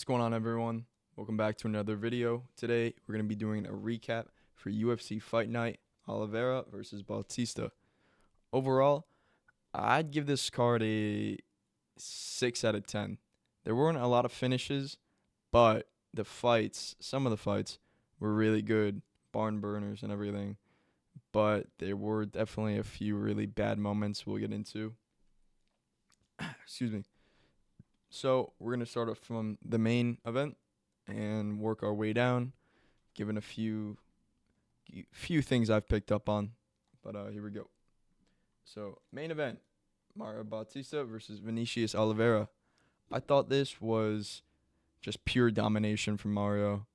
What's going on, everyone? Welcome back to another video. Today, we're going to be doing a recap for UFC Fight Night, Oliveira versus Bautista. Overall, I'd give this card a 6 out of 10. There weren't a lot of finishes, but some of the fights, were really good, barn burners and everything. But there were definitely a few really bad moments we'll get into. Excuse me. So we're going to start off from the main event and work our way down, giving a few things I've picked up on. But here we go. So main event, Mario Bautista versus Vincius Oliveira. I thought this was just pure domination from Mario.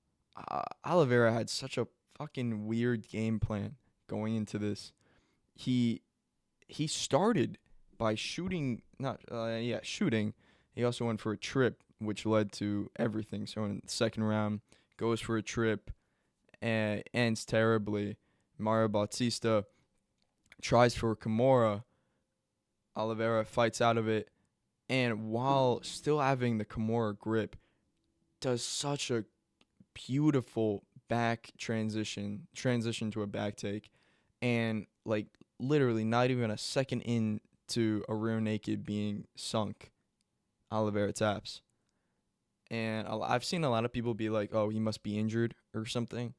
Oliveira had such a fucking weird game plan going into this. He started by shooting, shooting. He also went for a trip, which led to everything. So in the second round, goes for a trip and ends terribly. Mario Bautista tries for a Kimura. Oliveira fights out of it, and while still having the Kimura grip, does such a beautiful back transition to a back take, and like literally not even a second into a rear naked being sunk, Oliveira taps. And I've seen a lot of people be like, "Oh, he must be injured or something,"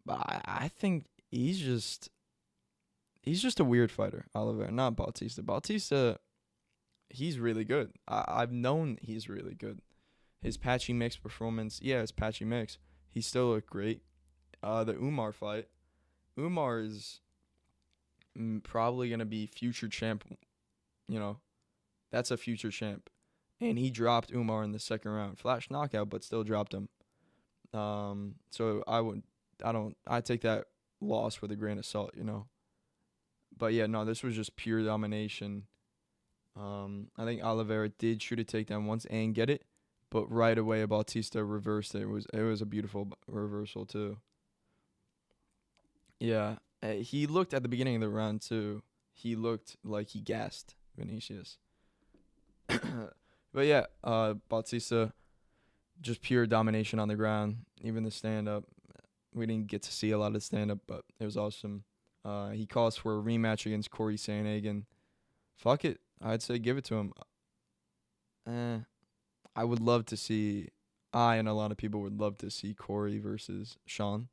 but I think he's just a weird fighter, Oliveira, not Bautista. Bautista, he's really good. I've known he's really good. His patchy mix performance, yeah, it's patchy mix. He still looked great. The Umar fight, Umar is probably gonna be future champ. You know, that's a future champ. And he dropped Umar in the second round. Flash knockout, but still dropped him. So I take that loss with a grain of salt, you know. But yeah, no, this was just pure domination. I think Oliveira did shoot a takedown once and get it, but right away Bautista reversed it. It was a beautiful reversal too. Yeah, he looked at the beginning of the round too. He looked like he gassed Vinicius. But yeah, Bautista, just pure domination on the ground. Even the stand up, we didn't get to see a lot of stand up, but it was awesome. He calls for a rematch against Corey Sandhagen. Fuck it, I'd say give it to him. I would love to see. I and a lot of people would love to see Corey versus Sean,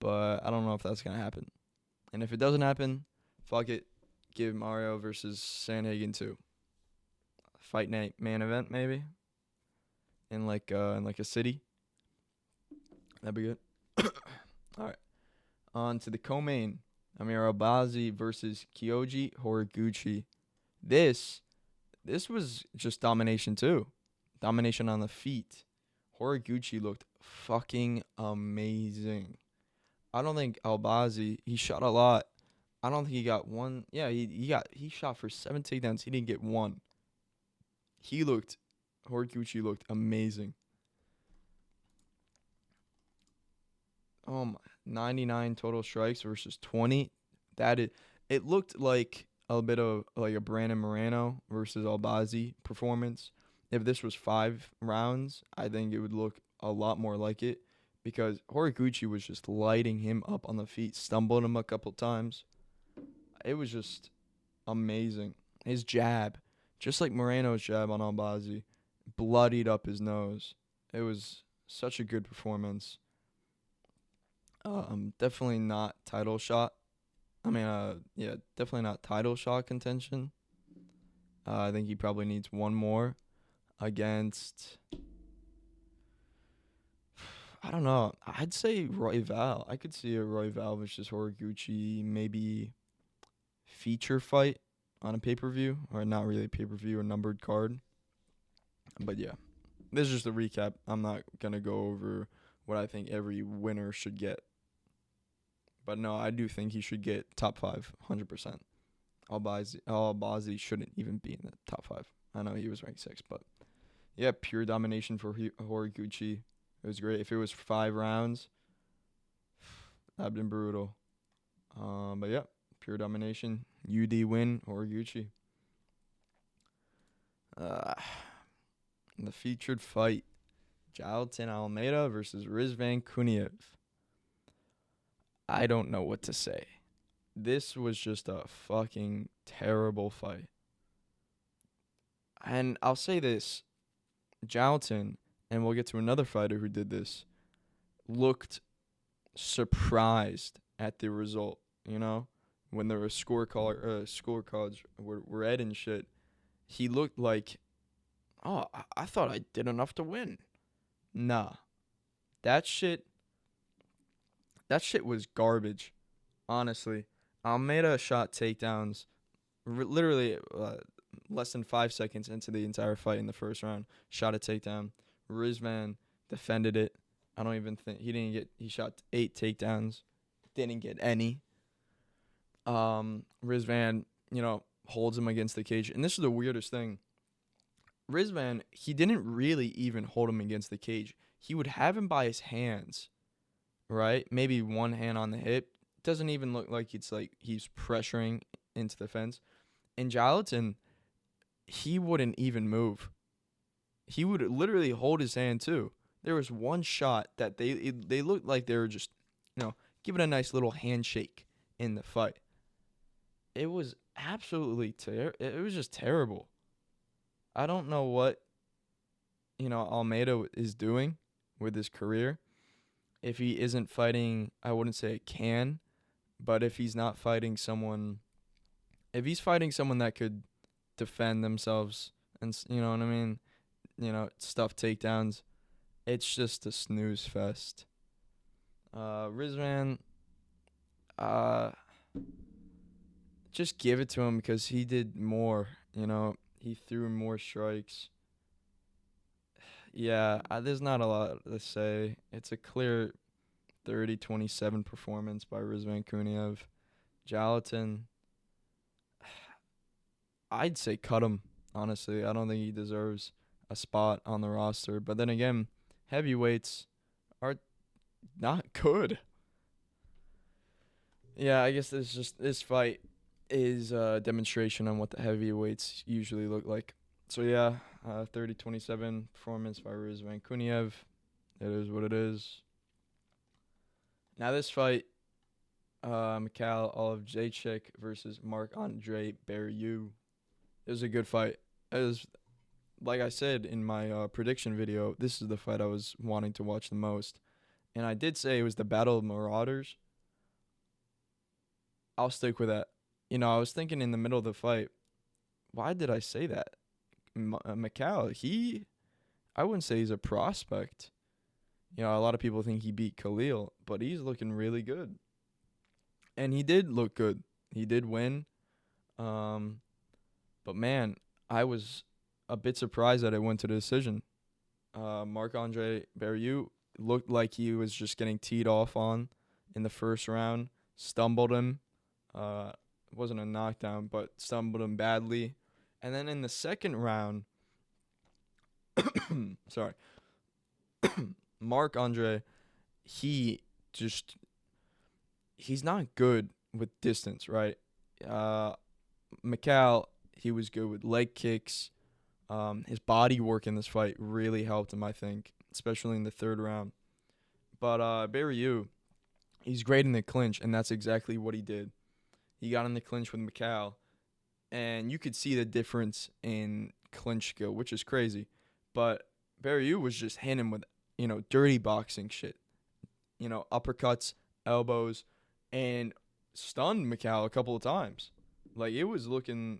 but I don't know if that's gonna happen. And if it doesn't happen, fuck it, give Mario versus Sandhagen too. Fight night main event maybe in like a city. That'd be good. All right, on to the co-main. Amir Albazi versus Kyoji Horiguchi. This was just domination too. Domination on the feet. Horiguchi looked fucking amazing. I don't think Albazi, he shot a lot. I don't think he got one. Yeah, he shot for 7 takedowns. He didn't get one. Horiguchi looked amazing. Oh my, 99 total strikes versus 20. It looked like a bit of like a Brandon Moreno versus Albazi performance. If this was 5 rounds, I think it would look a lot more like it because Horiguchi was just lighting him up on the feet, stumbled him a couple times. It was just amazing. His jab, just like Moreno's jab on Albazi, bloodied up his nose. It was such a good performance. Definitely not title shot. Yeah, definitely not title shot contention. I think he probably needs one more against. I don't know. I'd say Royval. I could see a Royval versus Horiguchi maybe feature fight on a pay-per-view, or not really pay-per-view, a numbered card. But yeah, this is just a recap. I'm not going to go over what I think every winner should get. But no, I do think he should get top 5, 100%. Albazi shouldn't even be in the top 5. I know he was ranked 6, but yeah, pure domination for Horiguchi. It was great. If it was 5 rounds, that'd been brutal. But yeah, pure domination. UD win, Horiguchi. the featured fight, Jailton Almeida versus Rizvan Kuniev. I don't know what to say. This was just a fucking terrible fight. And I'll say this, Jailton, and we'll get to another fighter who did this, looked surprised at the result, when there were scorecards were red and shit. He looked like, oh, I thought I did enough to win. Nah, that shit was garbage, honestly. Almeida shot takedowns literally less than 5 seconds into the entire fight in the first round. Shot a takedown. Rizvan defended it. I don't even think he shot 8 takedowns. Didn't get any. Rizvan, holds him against the cage. And this is the weirdest thing. Rizvan, he didn't really even hold him against the cage. He would have him by his hands, right? Maybe one hand on the hip. Doesn't even look like it's like he's pressuring into the fence. And Jailton, he wouldn't even move. He would literally hold his hand too. There was one shot that they looked like they were just, giving a nice little handshake in the fight. It was absolutely it was just terrible. I don't know what, Almeida is doing with his career. If he isn't fighting, I wouldn't say it can, but if he's not fighting someone, if he's fighting someone that could defend themselves and, you know what I mean, stuff takedowns, it's just a snooze fest. Rizvan, just give it to him because he did more, he threw more strikes. Yeah, there's not a lot to say. It's a clear 30-27 performance by Rizvan Kuniev. Jailton, I'd say cut him, honestly. I don't think he deserves a spot on the roster. But then again, heavyweights are not good. Yeah, I guess this fight is a demonstration on what the heavyweights usually look like. So yeah, 30-27 performance by Rizvan Kuniev. It is what it is. Now this fight, Mikhail Olivjacek versus Marc-Andre Barrieu. It was a good fight. It was, like I said in my prediction video, this is the fight I was wanting to watch the most. And I did say it was the Battle of Marauders. I'll stick with that. I was thinking in the middle of the fight, why did I say that? Mikhail, I wouldn't say he's a prospect. A lot of people think he beat Khalil, but he's looking really good. And he did look good. He did win. But man, I was a bit surprised that it went to the decision. Marc-Andre Barrieu looked like he was just getting teed off on in the first round. Stumbled him. It wasn't a knockdown, but stumbled him badly. And then in the second round, sorry, Marc-Andre, he's not good with distance, right? Mikhail, he was good with leg kicks. His body work in this fight really helped him, I think, especially in the third round. But Barrieu, he's great in the clinch, and that's exactly what he did. He got in the clinch with Mikhail, and you could see the difference in clinch skill, which is crazy. But Barrieu was just hitting him with, dirty boxing shit. Uppercuts, elbows, and stunned Mikhail a couple of times. Like, it was looking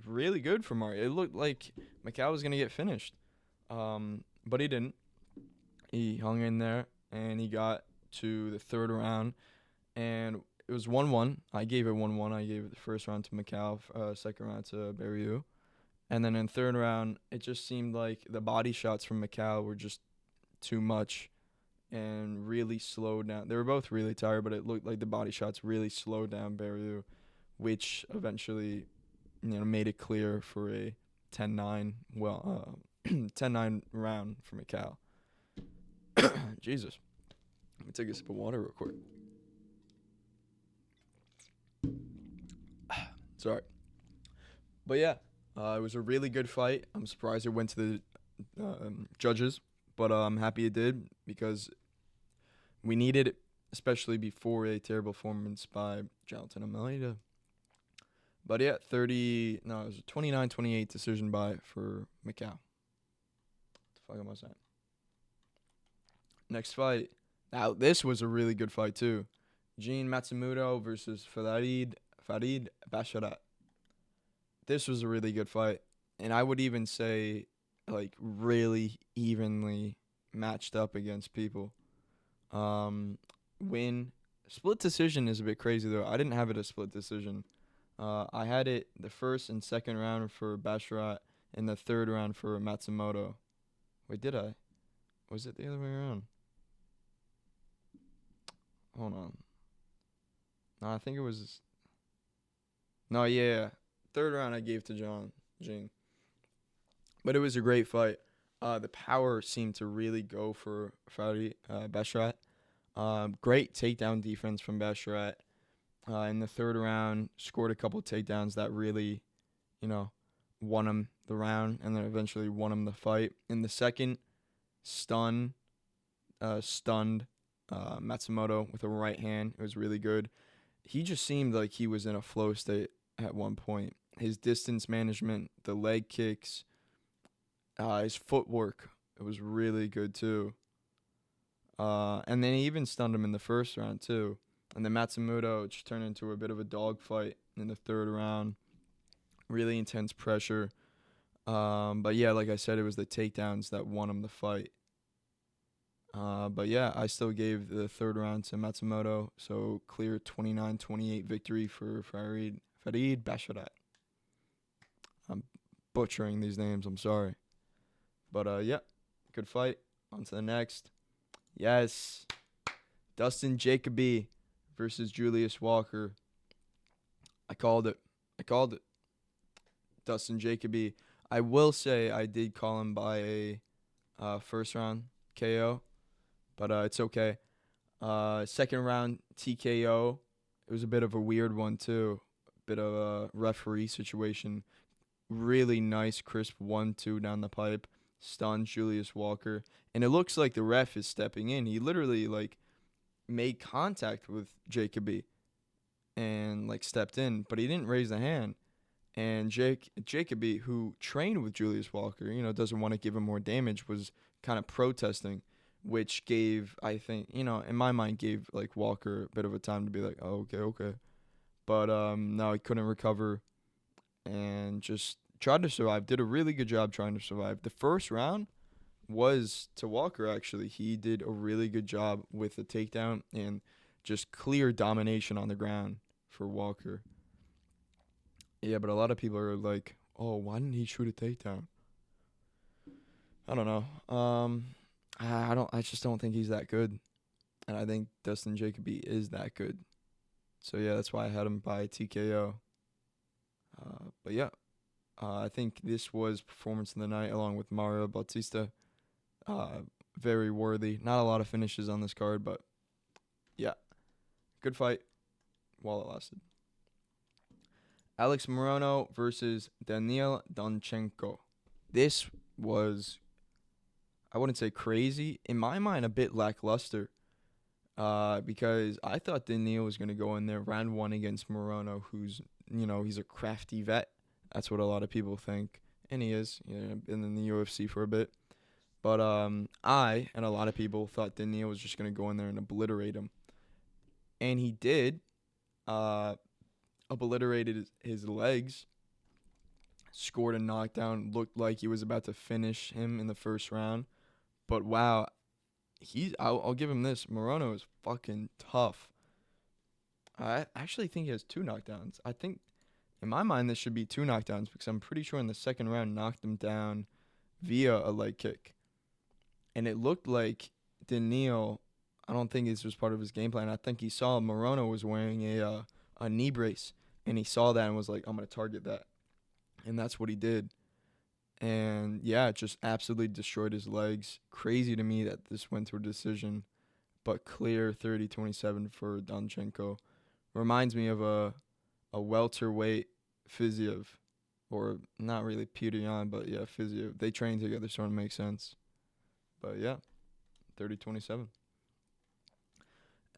really good for Mario. It looked like Mikhail was going to get finished. But he didn't. He hung in there, and he got to the third round, and it was 1-1. I gave it 1-1. I gave it the first round to Mikhail, second round to Barrieu. And then in third round, it just seemed like the body shots from Mikhail were just too much and really slowed down. They were both really tired, but it looked like the body shots really slowed down Barrieu, which eventually, made it clear for a 10-9, 10-9 round for Mikhail. Jesus. Let me take a sip of water real quick. Sorry. But yeah, it was a really good fight. I'm surprised it went to judges, but I'm happy it did because we needed it, especially before a terrible performance by Jonathan Almeida. But yeah, it was a 29-28 decision for Macau. What the fuck am I saying? Next fight. Now, this was a really good fight, too. Gene Matsumoto versus Farid Basharat. This was a really good fight. And I would even say, like, really evenly matched up against people. Win. Split decision is a bit crazy, though. I didn't have it a split decision. I had it the first and second round for Basharat and the third round for Matsumoto. Wait, did I? Was it the other way around? Hold on. No, I think it was. No, yeah. Third round I gave to Gene. But it was a great fight. The power seemed to really go for Basharat. Great takedown defense from Basharat. In the third round, scored a couple takedowns that really, won him the round and then eventually won him the fight. In the second, stunned Matsumoto with a right hand. It was really good. He just seemed like he was in a flow state at one point. His distance management, the leg kicks, his footwork, it was really good too. And then he even stunned him in the first round too. And then Matsumoto just turned into a bit of a dogfight in the third round. Really intense pressure. But yeah, like I said, it was the takedowns that won him the fight. But yeah, I still gave the third round to Matsumoto. So clear 29-28 victory for Farid Basharat. I'm butchering these names. I'm sorry. But yeah, good fight. On to the next. Yes. Dustin Jacoby versus Julius Walker. I called it. Dustin Jacoby. I will say I did call him by a first round KO, but it's okay. Second round TKO. It was a bit of a weird one too. A bit of a referee situation. Really nice, crisp 1-2 down the pipe. Stunned Julius Walker. And it looks like the ref is stepping in. He literally made contact with Jacoby and stepped in, but he didn't raise a hand. And Jacoby, who trained with Julius Walker, doesn't want to give him more damage, was kind of protesting, which gave, I think, in my mind, gave Walker a bit of a time to be like, oh, okay. But no, he couldn't recover and just tried to survive. Did a really good job trying to survive. The first round was to Walker, actually. He did a really good job with the takedown and just clear domination on the ground for Walker. Yeah, but a lot of people are like, oh, why didn't he shoot a takedown? I don't know. I just don't think he's that good. And I think Dustin Jacoby is that good. So yeah, that's why I had him by TKO. But yeah, I think this was performance of the night along with Mario Bautista. Very worthy. Not a lot of finishes on this card, but yeah, good fight while it lasted. Alex Morono versus Daniil Donchenko. This was, I wouldn't say crazy. In my mind, a bit lackluster. Because I thought Daniil was going to go in there round one against Morono, who's, he's a crafty vet. That's what a lot of people think. And he is. Been in the UFC for a bit. But I and a lot of people thought Daniil was just going to go in there and obliterate him. And he did. Obliterated his legs. Scored a knockdown. Looked like he was about to finish him in the first round. But wow. I'll give him this. Morono is fucking tough. I actually think he has 2 knockdowns. I think, in my mind, this should be 2 knockdowns because I'm pretty sure in the second round knocked him down via a leg kick. And it looked like Daniil, I don't think this was part of his game plan. I think he saw Morono was wearing a knee brace, and he saw that and was like, I'm going to target that. And that's what he did. And yeah, it just absolutely destroyed his legs. Crazy to me that this went to a decision, but clear 30-27 for Donchenko. Reminds me of a welterweight Fiziev. or not really Peter Yan, but yeah, physio. They train together, so it makes sense. But yeah, 30-27.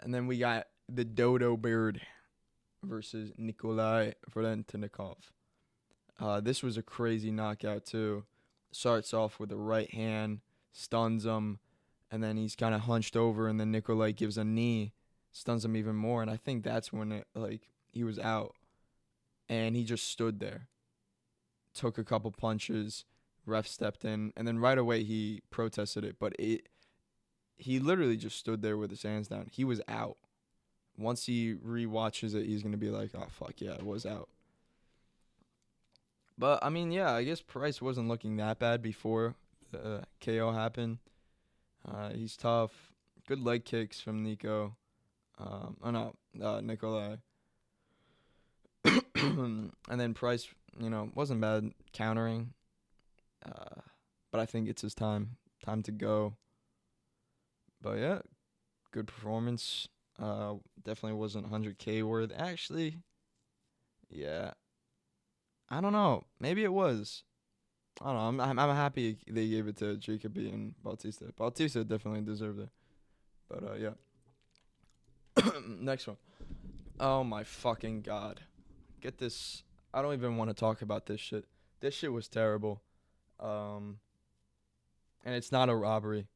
And then we got the Dodo Bird versus Nikolai Valentinnikov. This was a crazy knockout too. Starts off with a right hand, stuns him, and then he's kind of hunched over, and then Nikolai gives a knee, stuns him even more, and I think that's when he was out, and he just stood there, took a couple punches, ref stepped in, and then right away he protested it, but he literally just stood there with his hands down. He was out. Once he rewatches it, he's gonna be like, "Oh fuck yeah, I was out." But I mean, yeah, I guess Price wasn't looking that bad before the KO happened. He's tough. Good leg kicks from Nico. Nikolai. And then Price, wasn't bad countering. But I think it's his time. Time to go. But yeah, good performance. Definitely wasn't 100K worth. Actually, yeah. I don't know. Maybe it was. I don't know. I'm happy they gave it to Jacoby and Bautista. Bautista definitely deserved it. But yeah. Next one. Oh my fucking god. Get this. I don't even want to talk about this shit. This shit was terrible. And it's not a robbery.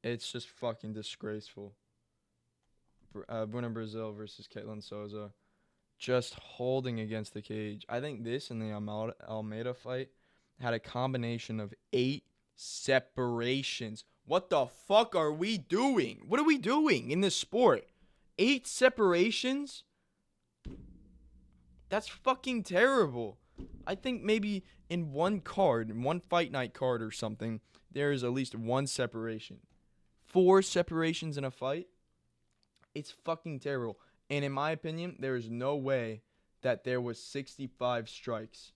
It's just fucking disgraceful. Bruna Brazil versus Caitlin Souza. Just holding against the cage. I think this and the Almeida fight had a combination of 8 separations. What the fuck are we doing? What are we doing in this sport? 8 separations? That's fucking terrible. I think maybe in one fight night card or something, there is at least 1 separation. 4 separations in a fight? It's fucking terrible. And in my opinion, there is no way that there was 65 strikes.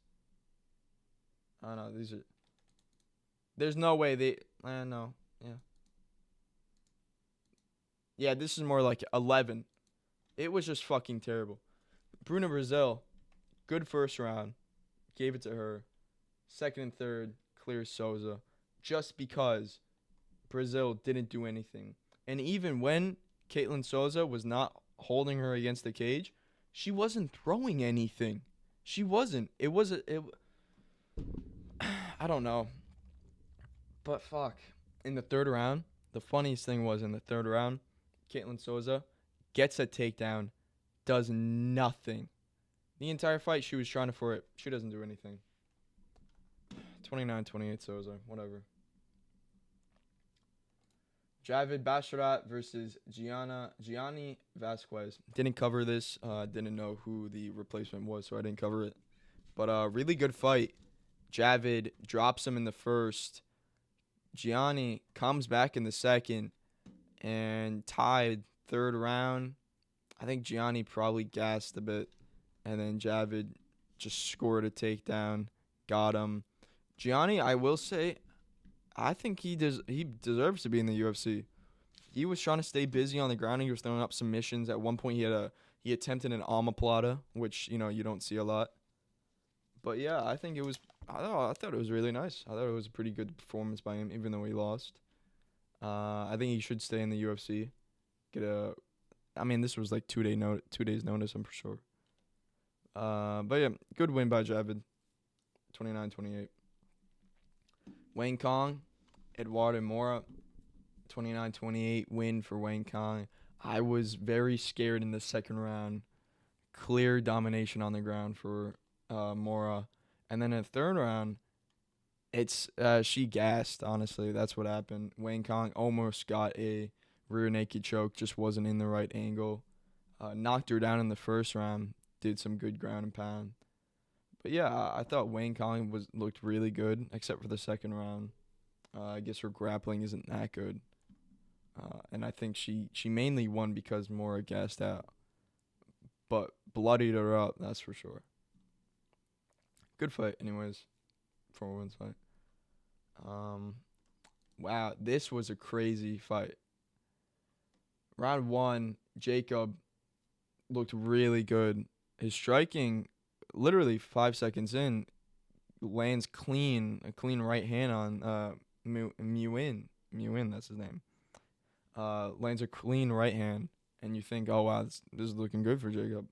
I don't know. There's no way they. No. Yeah. Yeah, this is more like 11. It was just fucking terrible. Bruna Brazil, good first round. Gave it to her. Second and third, clears Souza. Just because Brazil didn't do anything. And even when Caitlin Souza was not holding her against the cage, she wasn't throwing anything. She wasn't. I don't know. But fuck. In the third round, the funniest thing was in the third round, Caitlin Souza gets a takedown, does nothing. The entire fight, she was trying for it. She doesn't do anything. 29-28 Souza. Whatever. Javid Basharat versus Gianni Vasquez. Didn't cover this. Didn't know who the replacement was, so I didn't cover it. But really good fight. Javid drops him in the first. Gianni comes back in the second and tied third round. I think Gianni probably gassed a bit. And then Javid just scored a takedown. Got him. Gianni, I will say, I think he deserves to be in the UFC. He was trying to stay busy on the ground. He was throwing up submissions. At one point, he attempted an omoplata, which you don't see a lot. But yeah, I think it was. I thought it was really nice. I thought it was a pretty good performance by him, even though he lost. I think he should stay in the UFC. This was like 2 days notice. I'm for sure. But yeah, good win by Javid. 29-28. Wayne Kong, Eduardo Mora, 29-28 win for Wayne Kong. I was very scared in the second round. Clear domination on the ground for Mora. And then in the third round, she gassed, honestly. That's what happened. Wayne Kong almost got a rear naked choke, just wasn't in the right angle. Knocked her down in the first round, did some good ground and pound. But yeah, I thought Wayne Kong looked really good, except for the second round. I guess her grappling isn't that good. And I think she mainly won because Mora gassed out. But bloodied her up, that's for sure. Good fight, anyways. For a women's fight. Wow, this was a crazy fight. Round 1, Jacob looked really good. His striking, literally 5 seconds in, lands a clean right hand on Muin. Muin, that's his name. Lands a clean right hand, and you think, oh wow, this is looking good for Jacob,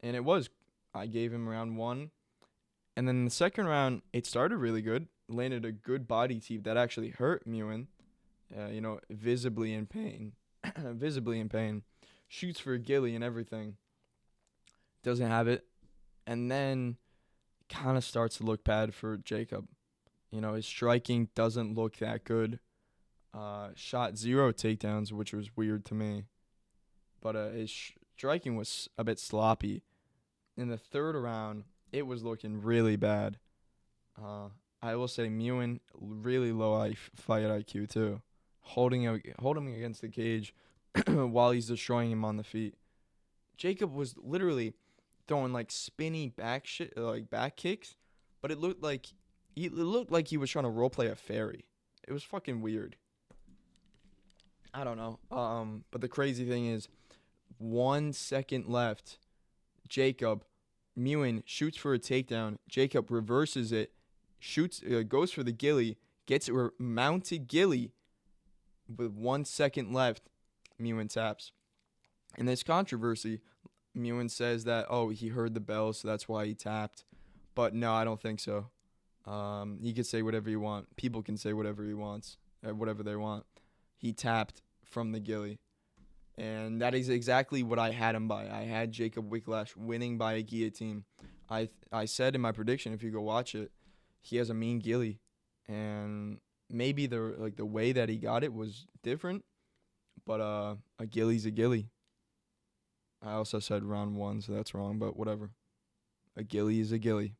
and it was. I gave him round one, and then in the second round, it started really good. Landed a good body teep that actually hurt Muin. Visibly in pain, visibly in pain. Shoots for a gilly and everything. Doesn't have it, and then kind of starts to look bad for Jacob. His striking doesn't look that good. Shot 0 takedowns, which was weird to me. But his striking was a bit sloppy. In the third round, it was looking really bad. I will say Muin, really low fight IQ too. Holding him against the cage while he's destroying him on the feet. Jacob was literally throwing like spinny back kicks, but it looked like he was trying to roleplay a fairy. It was fucking weird. I don't know. But the crazy thing is, 1 second left. Muin shoots for a takedown. Jacob reverses it, goes for the gilly, gets a mounted gilly. With 1 second left, Muin taps. In this controversy, Muin says that, he heard the bell, so that's why he tapped. But no, I don't think so. He could say whatever he wants. People can say whatever whatever they want. He tapped from the gilly. And that is exactly what I had him by. I had Jacob Whiplash winning by a guillotine. I said in my prediction, if you go watch it, he has a mean gilly. And maybe the way that he got it was different. But a gilly's a gilly. I also said round 1, so that's wrong, but whatever. A gilly is a gilly.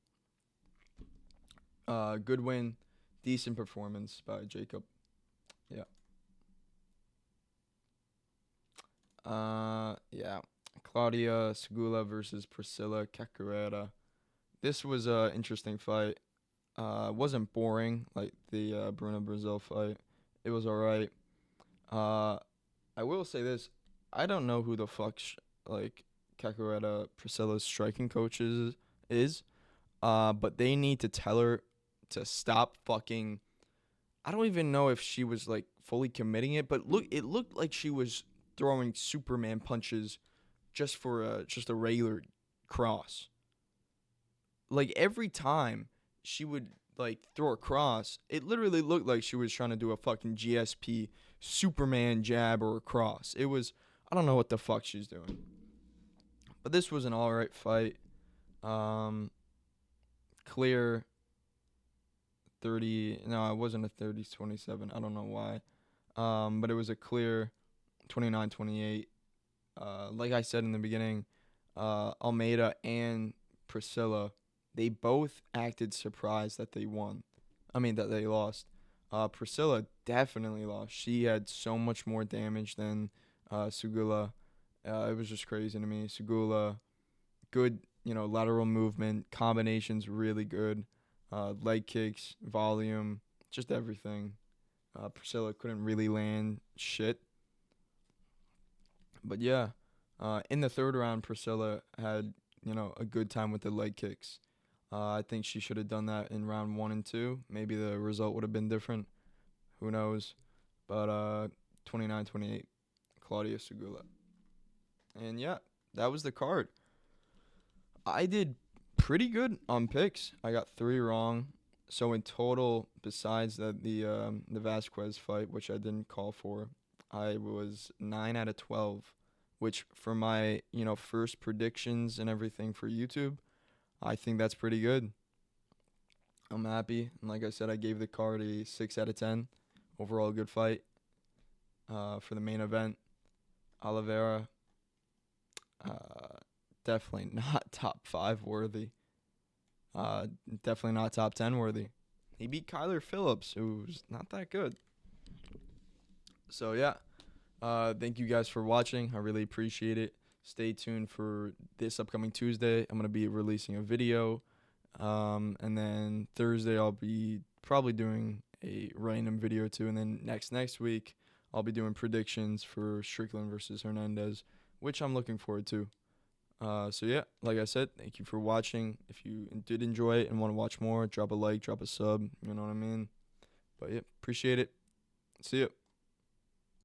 Good win. Decent performance by Jacob. Yeah. Claudia Segula versus Priscilla Cacarera. This was an interesting fight. It wasn't boring like the Bruno Brazil fight. It was alright. I will say this. I don't know who the fuck Cacarera Priscilla's striking coach is. But they need to tell her to stop fucking. I don't even know if she was like fully committing it, but it looked like she was throwing Superman punches just for a regular cross. Like every time she would like throw a cross, it literally looked like she was trying to do a fucking GSP Superman jab or a cross. It was, I don't know what the fuck she's doing. But this was an alright fight. Clear 30. No, it wasn't a 30-27. I don't know why. But it was a clear 29-28. Like I said in the beginning, Almeida and Priscilla, they both acted surprised that they that they lost. Priscilla definitely lost. She had so much more damage than Segula. It was just crazy to me. Segula, good, lateral movement, combinations really good. Leg kicks, volume, just everything. Priscilla couldn't really land shit. But yeah, in the third round, Priscilla had, a good time with the leg kicks. I think she should have done that in round 1 and 2. Maybe the result would have been different. Who knows? But 29-28, Claudia Segula. And yeah, that was the card. I did pretty good on picks. I got 3 wrong. So in total, besides the Vasquez fight, which I didn't call for, I was 9 out of 12, which for my, first predictions and everything for YouTube, I think that's pretty good. I'm happy. And like I said, I gave the card a 6 out of 10. Overall, good fight. For the main event, Oliveira, definitely not top 5 worthy. Definitely not top 10 worthy. He beat Kyler Phillips, who's not that good. So, yeah. Thank you guys for watching. I really appreciate it. Stay tuned for this upcoming Tuesday. I'm going to be releasing a video. And then Thursday, I'll be probably doing a random video too. And then next week, I'll be doing predictions for Strickland versus Hernandez, which I'm looking forward to. So yeah, like I said, thank you for watching. If you did enjoy it and want to watch more, drop a like, drop a sub. You know what I mean? But yeah, appreciate it. See ya.